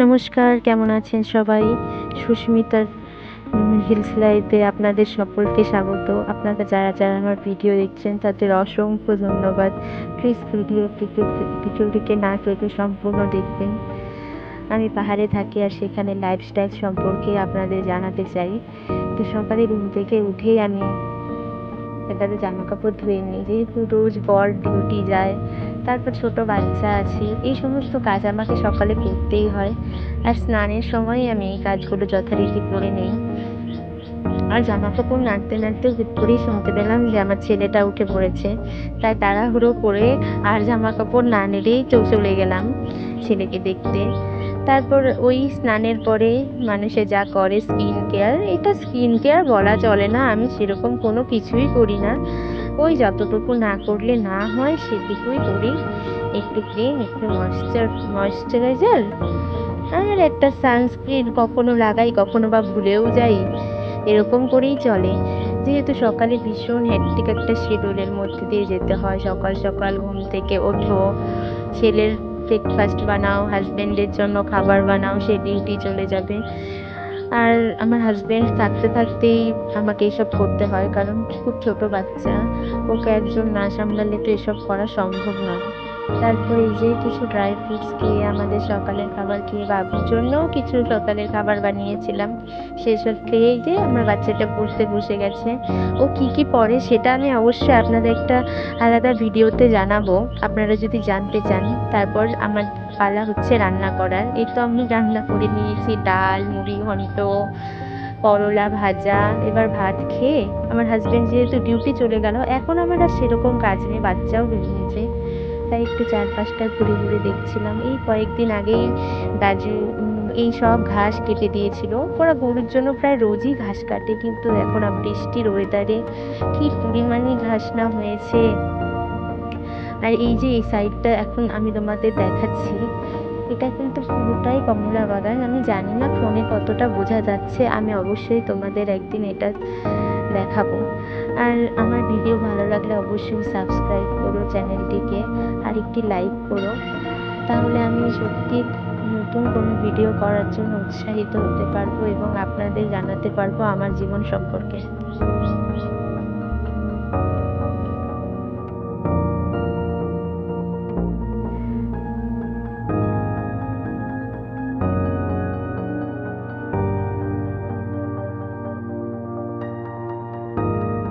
নমস্কার, কেমন আছেন সবাই? সুস্মিতার হিলস লাইফে আপনাদের সকলকে স্বাগত। আপনারা যারা আমার ভিডিও দেখছেন তাদের অসংখ্য ধন্যবাদ। প্লিজ ভিডিওটিকে না কেটে সম্পূর্ণ দেখবেন। আমি পাহাড়ে থাকি আর সেখানে লাইফস্টাইল সম্পর্কে আপনাদের জানাতে চাই। তো সকালে ঘুম থেকে উঠেই আমি এটাতে জামা কাপড় ধুয়ে নিই, যেহেতু রোজ বর ডিউটি যায়, তারপর ছোট বাচ্চা আছে, এই সমস্ত কাজ আমাকে সকালে করতেই হয়। আর স্নানের সময় আমি এই কাজগুলো যথারীতি করে নিই। আর জামা কাপড় নাড়তে নাড়তে হুট করেই শুনতে পেলাম যে আমার ছেলেটা উঠে পড়েছে। তাই তাড়াহুড়ো করে আর জামা কাপড় না নেড়েই চলে গেলাম ছেলেকে দেখতে। তারপর ওই স্নানের পরে মানুষে যা করে স্কিন কেয়ার, এটা স্কিন কেয়ার বলা চলে না, আমি সেরকম কোনো কিছুই করি না। ওই যতটুকু না করলে না হয় সেটুকুই করি। একটু ক্রিম, একটু ময়শ্চারাইজার আর একটা সানস্ক্রিন কখনো লাগাই, কখনো বা ভুলেও যাই, এরকম করেই চলে। যেহেতু সকালে ভীষণ হেক্টিক একটা শিডিউলের মধ্যে দিয়ে যেতে হয়, সকাল সকাল ঘুম থেকে ওঠো, ছেলের ব্রেকফাস্ট বানাও, হাজব্যান্ডের জন্য খাবার বানাও, সে ডিউটি চলে যাবে। আর আমার হাজব্যান্ড থাকতে থাকতেই আমাকে এসব করতে হয়, কারণ খুব ছোট বাচ্চা, ওকে একজন না সামলালে তো এসব করা সম্ভব নয়। তারপর এই যে কিছু ড্রাই ফ্রুটস খেয়ে, আমাদের সকালের খাবার খেয়ে, বাবুর জন্যও কিছু সকালের খাবার বানিয়েছিলাম, সেসব খেয়েই যে আমার বাচ্চাটা পড়তে বসে গেছে। ও কি কি পড়ে সেটা আমি অবশ্যই আপনাদের একটা আলাদা ভিডিওতে জানাবো, আপনারা যদি জানতে চান। তারপর আমার পালা হচ্ছে রান্না করার। এই তো আমি রান্না করে নিয়েছি ডাল, মুড়ি ঘন্ট, করলা ভাজা। এবার ভাত খেয়ে আমার হাজব্যান্ড যেহেতু ডিউটি চলে গেল, এখন আমার আর সেরকম কাজ নেই, বাচ্চাও বেরিয়েছে, তাই একটু চারপাশটা ঘুরে ঘুরে দেখছিলাম। এই কয়েকদিন আগেই দাজু এই সব ঘাস কেটে দিয়েছিল। ওরা গরুর জন্য প্রায় রোজই ঘাস কাটে, কিন্তু এখন বৃষ্টির ওয়েদারে কি পরিমাণে ঘাস না হয়েছে। আর এই যে এই সাইডটা এখন আমি তোমাদের দেখাচ্ছি, এটা কিন্তু পুরোটাই কমলা বাগান। আমি জানি না ফোনে কতটা বোঝা যাচ্ছে, আমি অবশ্যই তোমাদের একদিন এটা দেখাবো। আর আমার ভিডিও ভালো লাগলে অবশ্যই সাবস্ক্রাইব করো চ্যানেলটিকে, আর একটি লাইক করো, তাহলে আমি সত্যি নতুন কোনো ভিডিও করার জন্য উৎসাহিত হতে পারবো এবং আপনাদের জানাতে পারবো আমার জীবন সম্পর্কে।